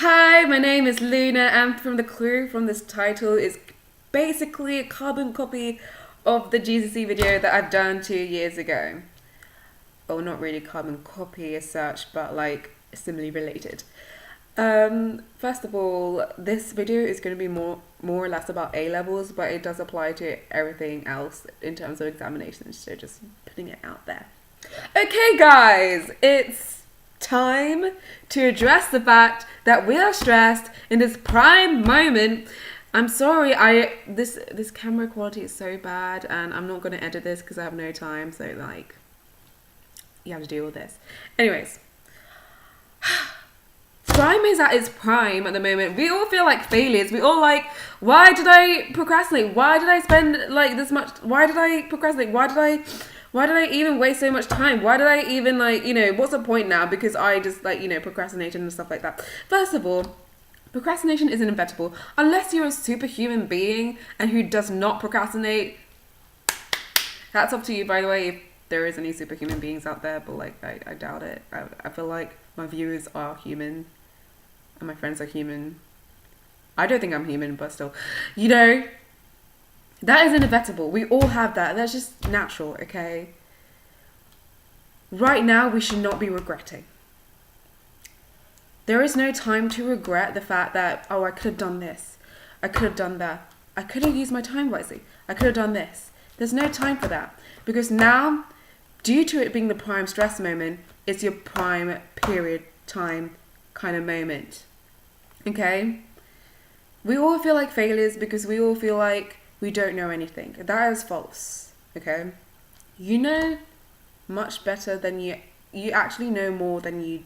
Hi, my name is Luna, and from the clue from this title is basically a carbon copy of the GCSE video that I've done 2 years ago. Well, not really carbon copy as such, but like similarly related. First of all, this video is going to be more or less about A levels, but it does apply to everything else in terms of examinations. So just putting it out there. Okay, guys, it's time to address the fact that we are stressed in this prime moment. I'm sorry, this camera quality is so bad, and I'm not going to edit this because I have no time. So like, you have to deal with this. Anyways. Prime is at its prime at the moment. We all feel like failures. We all like, why did I procrastinate? Why did I spend like this much? Why did I procrastinate? Why did I even waste so much time? Why did I even like, what's the point now? Because I just like, procrastinated and stuff like that. First of all, procrastination isn't inevitable. Unless you're a superhuman being and who does not procrastinate. That's up to you, by the way, if there is any superhuman beings out there, but like, I doubt it. I feel like my viewers are human. And my friends are human. I don't think I'm human, but still. That is inevitable. We all have that. That's just natural, okay? Right now, we should not be regretting. There is no time to regret the fact that, oh, I could have done this. I could have done that. I could have used my time wisely. I could have done this. There's no time for that. Because now, due to it being the prime stress moment, it's your prime period time kind of moment. Okay? We all feel like failures because we all feel like we don't know anything. That is false. Okay? You know much better than you actually know more than you.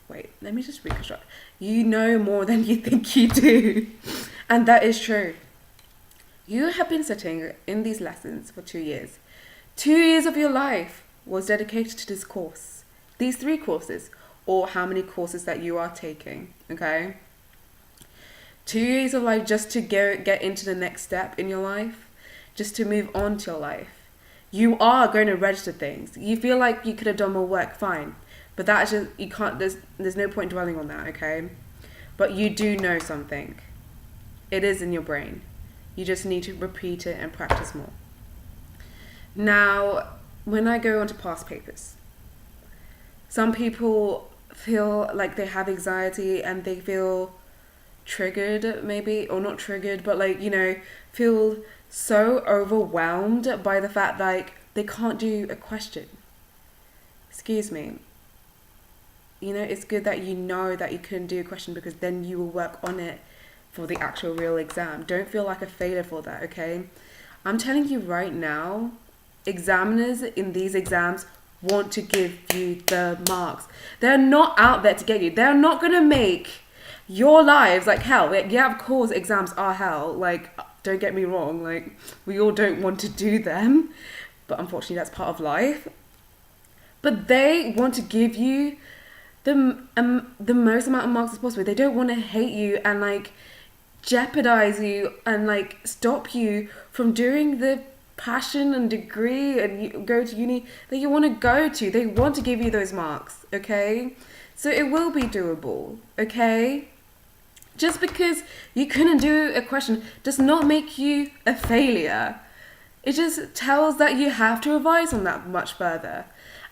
Wait, let me just reconstruct. You know more than you think you do. And that is true. You have been sitting in these lessons for 2 years. 2 years of your life was dedicated to this course. These 3 courses. Or how many courses that you are taking, okay? 2 years of life just to get into the next step in your life, just to move on to your life. You are going to register things. You feel like you could have done more work, fine. But that's just, you can't, there's no point dwelling on that, okay? But you do know something. It is in your brain. You just need to repeat it and practice more. Now, when I go on to past papers, some people feel like they have anxiety and they feel triggered maybe, or not triggered, but like, feel so overwhelmed by the fact like they can't do a question. Excuse me. It's good that you know that you couldn't do a question because then you will work on it for the actual real exam. Don't feel like a failure for that, okay? I'm telling you right now, examiners in these exams want to give you the marks. They're not out there to get you. They're not going to make your lives like hell. Yeah, of course, exams are hell. Like, don't get me wrong. Like, we all don't want to do them. But unfortunately, that's part of life. But they want to give you the most amount of marks as possible. They don't want to hate you and, like, jeopardize you and, like, stop you from doing the passion and degree and you go to uni that you want to go to. They want to give you those marks, okay? So it will be doable, okay? Just because you couldn't do a question does not make you a failure. It just tells that you have to revise on that much further.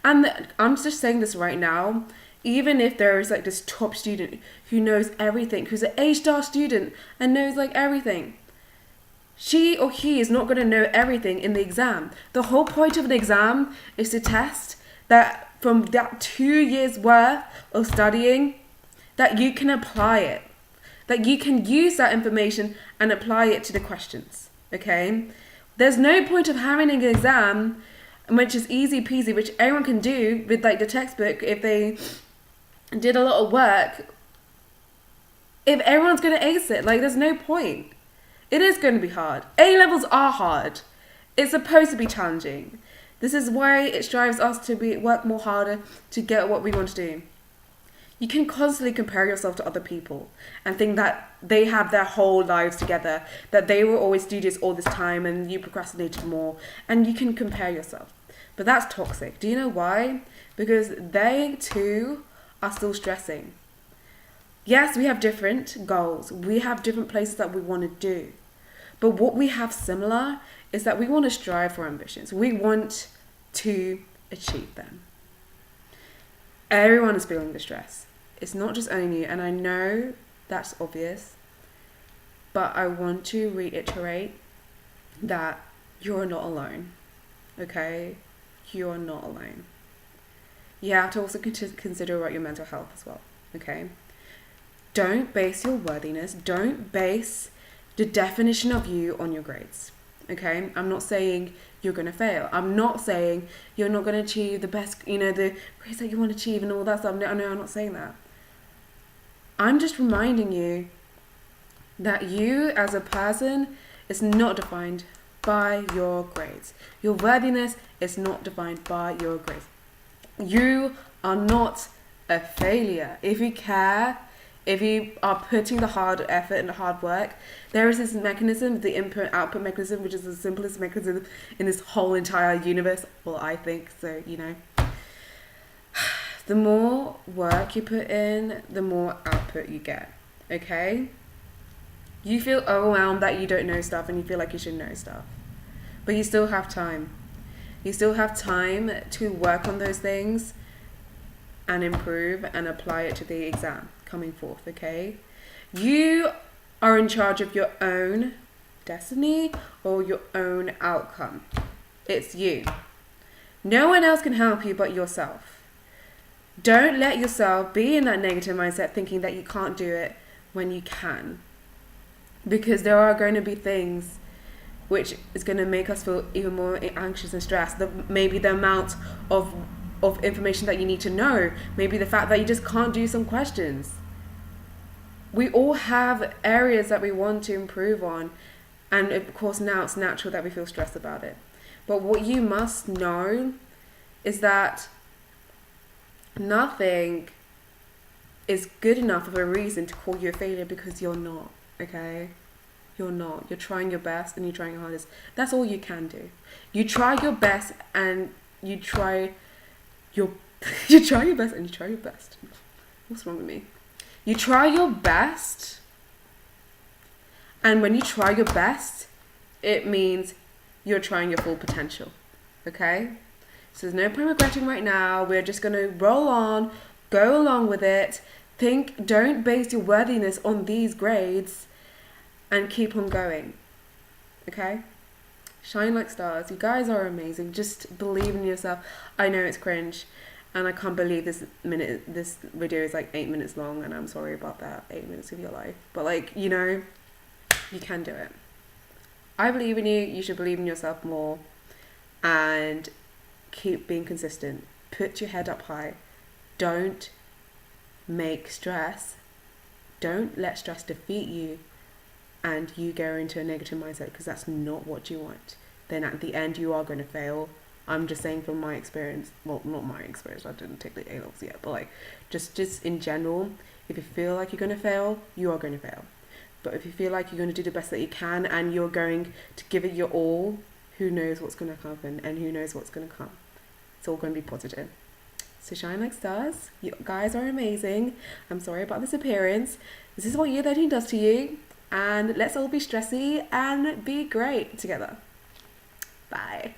And I'm just saying this right now, even if there is like this top student who knows everything, who's an A-star student and knows like everything, she or he is not going to know everything in the exam. The whole point of an exam is to test that from that 2 years worth of studying, that you can apply it. That you can use that information and apply it to the questions, okay? There's no point of having an exam which is easy peasy, which everyone can do with like the textbook if they did a lot of work. If everyone's going to ace it, like there's no point. It is going to be hard. A-levels are hard. It's supposed to be challenging. This is why it drives us to work more harder to get what we want to do. You can constantly compare yourself to other people and think that they have their whole lives together, that they were always studious all this time and you procrastinated more, and you can compare yourself. But that's toxic. Do you know why? Because they too are still stressing. Yes, we have different goals. We have different places that we want to do. But what we have similar is that we want to strive for ambitions. We want to achieve them. Everyone is feeling the stress. It's not just only you. And I know that's obvious. But I want to reiterate that you're not alone. Okay? You're not alone. You have to also consider about your mental health as well. Okay? Don't base your worthiness, don't base the definition of you on your grades. Okay? I'm not saying you're going to fail. I'm not saying you're not going to achieve the best, the grades that you want to achieve and all that stuff. No, I'm not saying that. I'm just reminding you that you as a person is not defined by your grades. Your worthiness is not defined by your grades. You are not a failure. If you care, if you are putting the hard effort and the hard work, there is this mechanism, the input-output mechanism, which is the simplest mechanism in this whole entire universe. Well, I think so, The more work you put in, the more output you get, okay? You feel overwhelmed that you don't know stuff and you feel like you should know stuff. But you still have time. You still have time to work on those things and improve and apply it to the exam coming forth, okay? You are in charge of your own destiny or your own outcome. It's you. No one else can help you but yourself. Don't let yourself be in that negative mindset thinking that you can't do it when you can. Because there are going to be things which is going to make us feel even more anxious and stressed. Maybe the amount of information that you need to know. Maybe the fact that you just can't do some questions. We all have areas that we want to improve on. And of course now it's natural that we feel stressed about it. But what you must know is that nothing is good enough of a reason to call you a failure, because you're not, okay? You're not. You're trying your best and you're trying your hardest. That's all you can do. You try your best and you try your you try your best and you try your best. What's wrong with me? You try your best, and when you try your best, it means you're trying your full potential. Okay? So there's no point regretting right now. We're just gonna roll on, go along with it. Don't base your worthiness on these grades. And keep on going, okay? Shine like stars. You guys are amazing. Just believe in yourself. I know it's cringe, and I can't believe this video is like 8 minutes long, and I'm sorry about that. 8 minutes of your life, but you can do it. I believe in you. You should believe in yourself more, and keep being consistent. Put your head up high. Don't make stress. Don't let stress defeat you. And you go into a negative mindset, because that's not what you want. Then at the end you are going to fail. I'm just saying from my experience, well, not my experience, I didn't take the A-levels yet, but just in general, if you feel like you're going to fail, you are going to fail. But if you feel like you're going to do the best that you can and you're going to give it your all, who knows what's going to happen and who knows what's going to come. It's all going to be positive. So shine like stars. You guys are amazing. I'm sorry about this appearance. This is what year 13 does to you. And let's all be stressy and be great together. Bye.